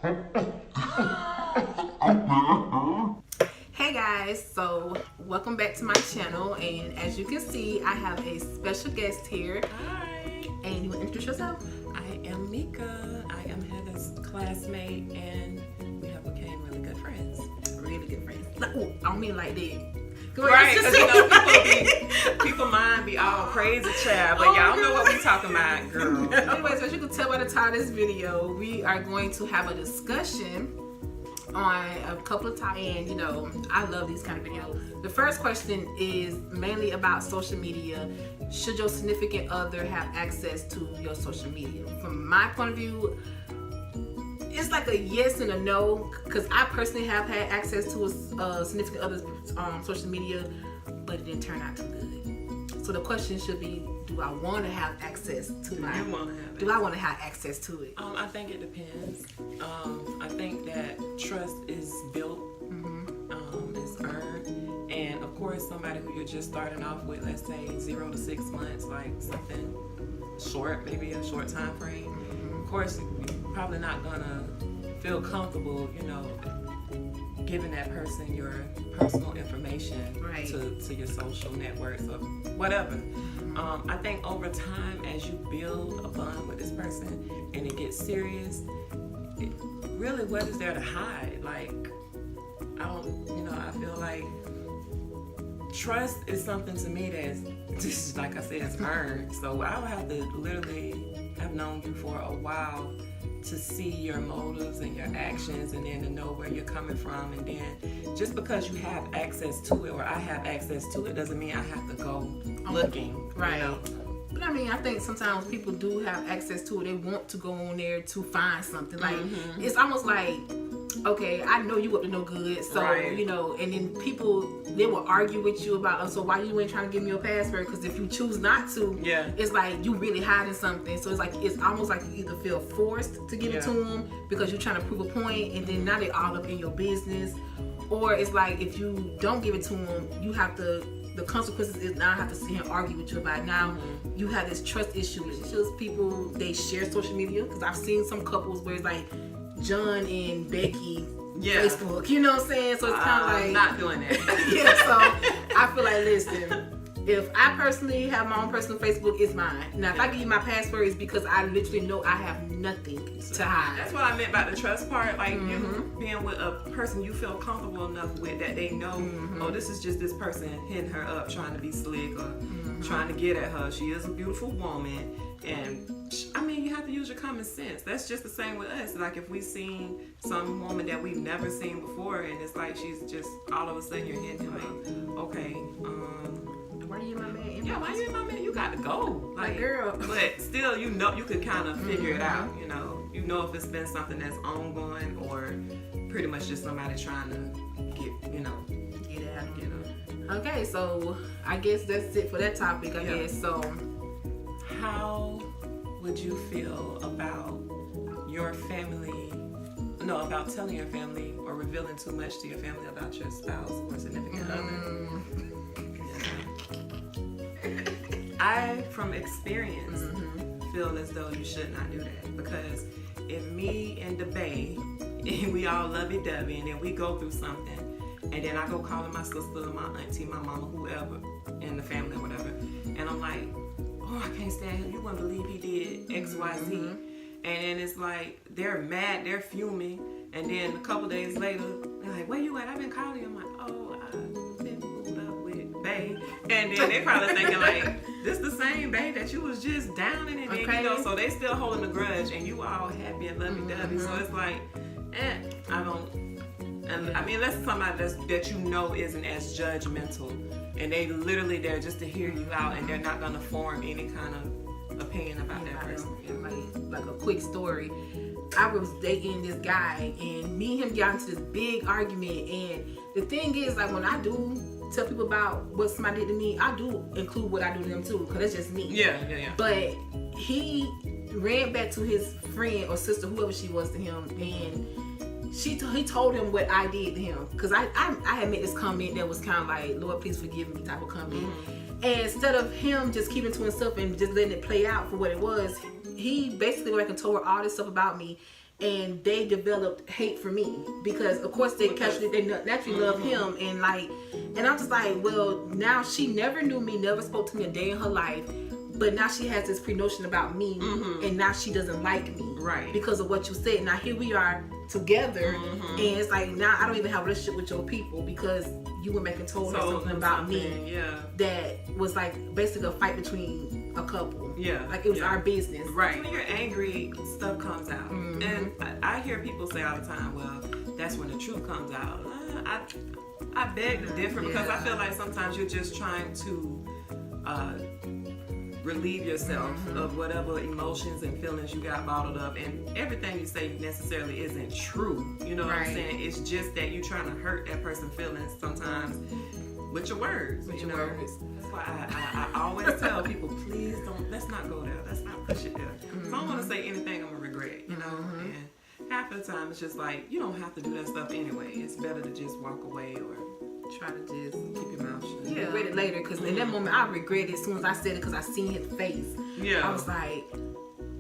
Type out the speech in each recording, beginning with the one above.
Hey guys, so welcome back to my channel, and as you can see, I have a special guest here. Hi, And you want to introduce yourself? I am Mika. I am Heather's classmate, and we have became really good friends. Really good friends. Like, oh, I don't mean like that. Right, because people mind be all crazy, child, but y'all know what we talking about, girl. Anyway, so as you can tell by the title of this video, we are going to have a discussion on a couple of tie-in. You know, I love these kind of videos. The first question is mainly about social media. Should your significant other have access to your social media? From my point of view, it's like a yes and a no, because I personally have had access to a significant other's social media, but it didn't turn out too good. So the question should be, do I want to have access to my? Do I want to have access to it? I think it depends. I think that trust is built, it's earned, and of course, somebody who you're just starting off with, let's say 0 to 6 months, like something short, maybe a short time frame. Of course, you're probably not gonna feel comfortable, you know, giving that person your personal information to your social networks or whatever. I think over time, as you build a bond with this person and it gets serious, really, what is there to hide? Like, I feel like trust is something to me that's just, like I said, it's earned. So I would have to literally have known you for a while to see your motives and your actions, and then to know where you're coming from. And then just because you have access to it, or I have access to it, doesn't mean I have to go looking. Right. You know? But I mean, I think sometimes people do have access to it. They want to go on there to find something. Like, it's almost like, okay, I know you up to no good, so you know. And then people, they will argue with you about, so why you ain't trying to give me your password? Because if you choose not to, it's like you really hiding something. So it's almost like you either feel forced to give it to them because you're trying to prove a point, and then now they're all up in your business. Or it's like if you don't give it to them, you have to. The consequences is now I have to sit here and argue with you about it. Now you have this trust issue. It's just people, they share social media, because I've seen some couples where it's like John and Becky Facebook, you know what I'm saying? So it's kind of like not doing that. So I feel like, listen, if I personally have my own personal Facebook, it's mine. Now if I give you my password, it's because I literally know I have nothing to hide. That's what I meant by the trust part. Like you being with a person you feel comfortable enough with, that they know, oh, this is just this person hitting her up, trying to be slick or trying to get at her. She is a beautiful woman, and I mean, you have to use your common sense. That's just the same with us. Like if we've seen some woman that we've never seen before, and it's like she's just all of a sudden you're hitting him like, okay, why are you my man? Why you in my man? You got to go, like girl. But still, you know, you could kind of figure it out. You know if it's been something that's ongoing, or pretty much just somebody trying to get out. Okay, so I guess that's it for that topic. I guess so. How would you feel about your family? No, about telling your family or revealing too much to your family about your spouse or significant other? I, from experience, feel as though you should not do that, because if me and the bae, and we all lovey-dovey, and then we go through something, and then I go calling my sister, my auntie, my mama, whoever in the family or whatever, and I'm like, oh, I can't stand him. You wouldn't believe he did X, Y, Z. And it's like, they're mad, they're fuming, and then a couple days later, they're like, where you at? I've been calling you. I'm like, oh, I've been moved up with bae. And then they probably thinking like, this the same bae that you was just downing, and then so they still holding a grudge, and you all happy and lovey-dovey. So it's like, I don't. And I mean, that's somebody that you know isn't as judgmental, and they're just to hear you out, and they're not gonna form any kind of opinion about that person. Like a quick story. I was dating this guy, and me and him got into this big argument. And the thing is, like, when I do tell people about what somebody did to me, I do include what I do to them too, because that's just me. Yeah. But he ran back to his friend or sister, whoever she was to him, and he told him what I did to him, because I had made this comment that was kind of like, Lord, please forgive me type of comment. And instead of him just keeping it to himself and just letting it play out for what it was, he basically went back and told her all this stuff about me. and they developed hate for me because of course they naturally love him, and I'm just like, well, now she never knew me, never spoke to me a day in her life, but now she has this pre-notion about me, and now she doesn't like me, right, because of what you said. Now here we are together, and it's like now I don't even have a relationship with your people because you went back and told her something about me that was like basically a fight between a couple. Yeah, like it was our business. Right. When you're angry, stuff comes out, and I hear people say all the time, "Well, that's when the truth comes out." I beg to differ because I feel like sometimes you're just trying to relieve yourself of whatever emotions and feelings you got bottled up, and everything you say necessarily isn't true. You know what I'm saying? It's just that you're trying to hurt that person's feelings sometimes with your words. That's why I always tell people, please let's not go there. Let's not push it there. If I don't want to say anything, I'm gonna regret. You know, and half of the time it's just like you don't have to do that stuff anyway. It's better to just walk away or try to just keep your mouth shut. Yeah, regret it later, because in that moment I regret it as soon as I said it, because I seen his face. Yeah, I was like,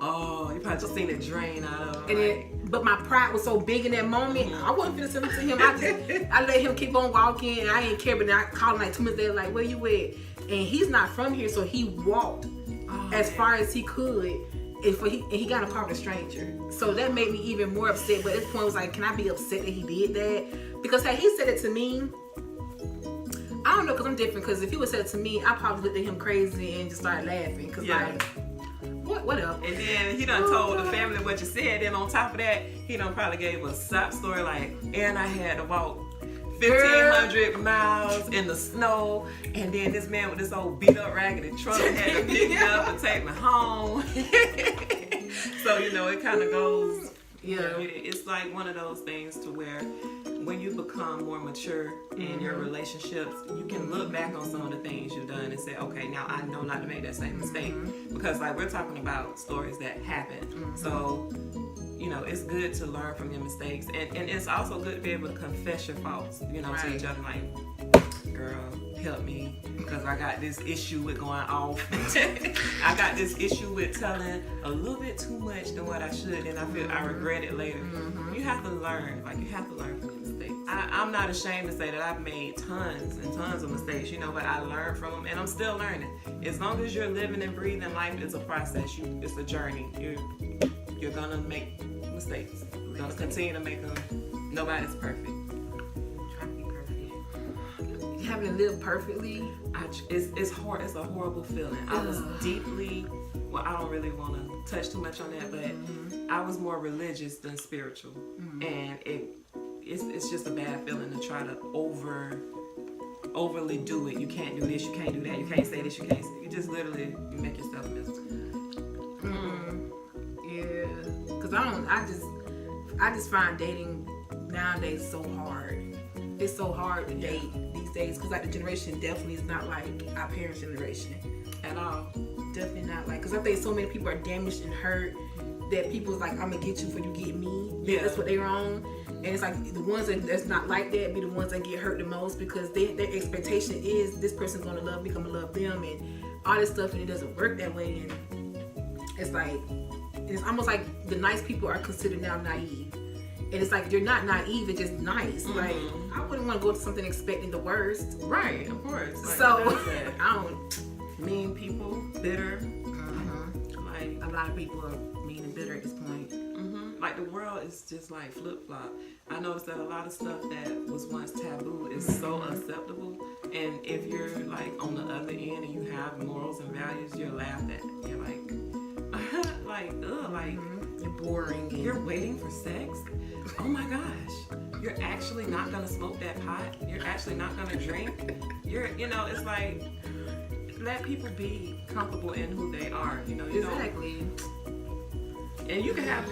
oh, you probably just seen it drain out of him. And but my pride was so big in that moment, I wasn't finna send it to him. I let him keep on walking, and I didn't care. But then I called him like 2 minutes later, like, where you at? And he's not from here, so he walked as far as he could. And he got in a car with a stranger. So that made me even more upset. But at this point, it was like, can I be upset that he did that? Because had he said it to me, I don't know, because I'm different. Because if he would say it to me, I probably looked at him crazy and just started laughing. Because like, what up? And then he done told the family what you said. Then on top of that, he done probably gave a sob story like, and I had to walk 1,500 miles in the snow, and then this man with this old beat up raggedy truck had to pick me up and take me home. So you know, it kind of goes. Yeah, it's like one of those things to where when you become more mature in your relationships, you can look back on some of the things you've done and say, okay, now I know not to make that same mistake. Because like we're talking about stories that happen. So, you know, it's good to learn from your mistakes. And it's also good to be able to confess your faults, you know, to each other. Like, girl, help me, because I got this issue with going off. I got this issue with telling a little bit too much than what I should, and I feel I regret it later. You have to learn. Like, you have to learn from your mistakes. I'm not ashamed to say that I've made tons and tons of mistakes, you know, but I learned from them, and I'm still learning. As long as you're living and breathing, life is a process. It's a journey. You're gonna make mistakes. You're gonna continue to make them. Nobody's perfect. Having to live perfectly, it's hard. It's a horrible feeling. I was deeply, well, I don't really want to touch too much on that, but I was more religious than spiritual, and it's just a bad feeling to try to overly do it. You can't do this, you can't do that, you can't say this, you can't say. You just literally you make yourself miserable. Yeah, because I just find dating nowadays so hard. It's so hard to date these days, because like the generation definitely is not like our parents' generation at all. Definitely not. Like, because I think so many people are damaged and hurt that people's like, I'm gonna get you before you get me. Yeah, that's what they're on. And it's like the ones that's not like that be the ones that get hurt the most, because their expectation is this person's gonna love me, I'm gonna love them, and all this stuff, and it doesn't work that way. And it's like, it's almost like the nice people are considered now naive. And it's like, you're not naive, it's just nice. Like, I wouldn't want to go to something expecting the worst. Right, of course. Like, so, I don't. Mean people, bitter. Like, a lot of people are mean and bitter at this point. Like, the world is just like flip-flop. I noticed that a lot of stuff that was once taboo is so acceptable. And if you're like on the other end and you have morals and values, you're laughed at. You're like, you're boring. You're waiting for sex? Oh my gosh. You're actually not gonna smoke that pot? You're actually not gonna drink? It's like, let people be comfortable in who they are. Exactly. And you can have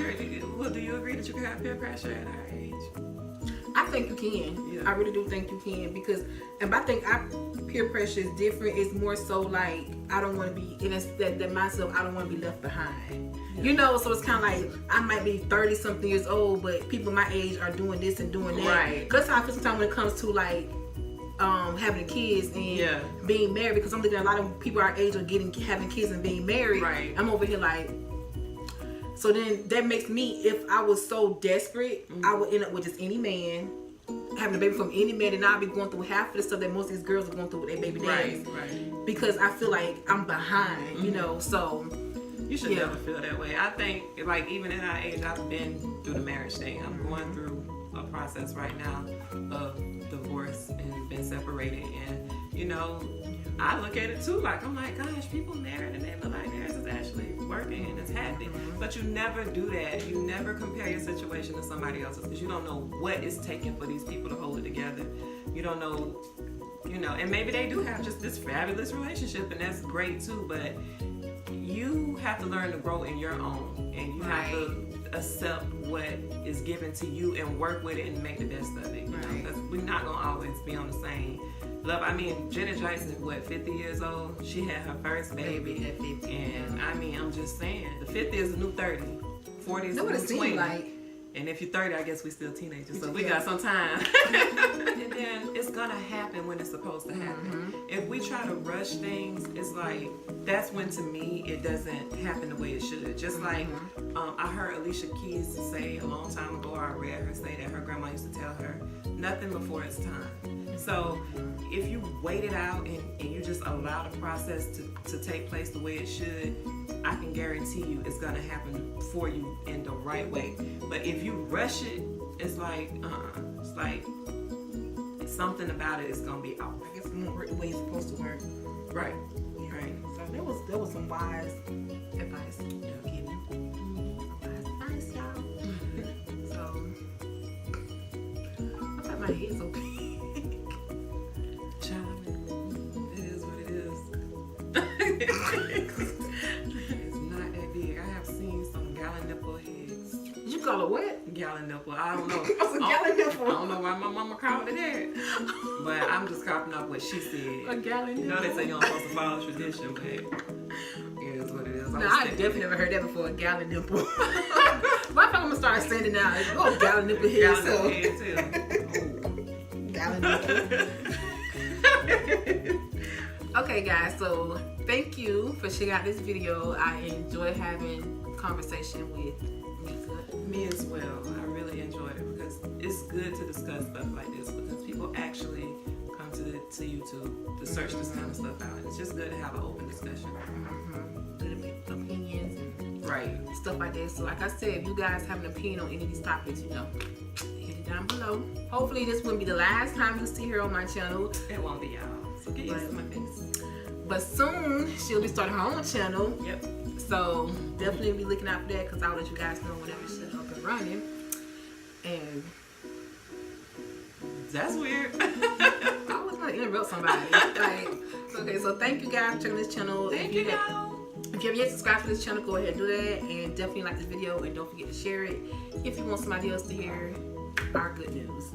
well, do you agree that you can have peer pressure at our age? I think you can. Yeah. I really do think you can, because, and I think peer pressure is different. It's more so like, I don't want to be, and it's that myself, I don't want to be left behind. Yeah. So it's kind of like, I might be 30 something years old, but people my age are doing this and doing that. Right. That's how I feel sometimes when it comes to like, having kids and being married, because I'm looking at a lot of people our age are having kids and being married. Right. I'm over here like, So then that makes me, if I was so desperate, I would end up with just any man, having a baby from any man, and I'll be going through half of the stuff that most of these girls are going through with their baby daddies. Right. Because I feel like I'm behind, you know, so. You should never feel that way. I think, like, even at our age, I've been through the marriage thing. I'm going through a process right now of divorce and been separated. And, you know, I look at it too, like, I'm like, gosh, people married and they look like theirs is actually working and it's happy. But you never do that. You never compare your situation to somebody else's, because you don't know what it's taking for these people to hold it together. You don't know, you know, and maybe they do have just this fabulous relationship, and that's great too, but you have to learn to grow in your own, and you have to accept what is given to you and work with it and make the best of it. You know, because we're not gonna always be on the same level. I mean, Janet Jackson, 50 years old? She had her first baby at 50. And I mean, I'm just saying, the 50 is the new 30, 40 is the That's new what it 20. seemed like. And if you're 30, I guess we're still teenagers, so we got some time. And then it's gonna happen when it's supposed to happen. If we try to rush things, it's like, that's when, to me, it doesn't happen the way it should. Just like I heard Alicia Keys say a long time ago, or I read her say that her grandma used to tell her, nothing before it's time. So if you wait it out and you just allow the process to take place the way it should, I can guarantee you it's gonna happen for you in the right way. But if you rush it, it's like something about it is gonna be off. I guess it won't work the way it's supposed to work. Right. So there was some wise advice given. Some wise advice, y'all. So I thought my head's so big. Child, it is what it is. It's not that big. I have seen some gallon nipple heads. Did you call it what? Gallon nipple. I don't know. A gallon nipple. I don't know why my mama called it that. But I'm just copying off what she said. A gallon nipple. You know they say you're not supposed to follow tradition, but it is what it is. No, I definitely never heard that before. A gallon nipple. Why am I gonna start saying it now? Oh, gallon nipple head. Gallon nipple head too. Gallon nipple. Okay, guys. So thank you for checking out this video. I enjoy having conversation with Mika. Me as well. I really enjoyed it because it's good to discuss stuff like this, because people actually come to YouTube to search this kind of stuff out. And it's just good to have an open discussion. Good opinions and Right. stuff like that. So like I said, if you guys have an opinion on any of these topics, you know, hit it down below. Hopefully this wouldn't be the last time you see her on my channel. It won't be, y'all. So get used to my face. But soon she'll be starting her own channel. Yep. So definitely be looking out for that, because I'll let you guys know whenever she's up and running. And That's weird. I was gonna interrupt somebody. Like, okay, so thank you guys for checking this channel. Thank you, y'all. If you haven't yet subscribed to this channel, go ahead and do that, and definitely like this video, and don't forget to share it if you want somebody else to hear our good news.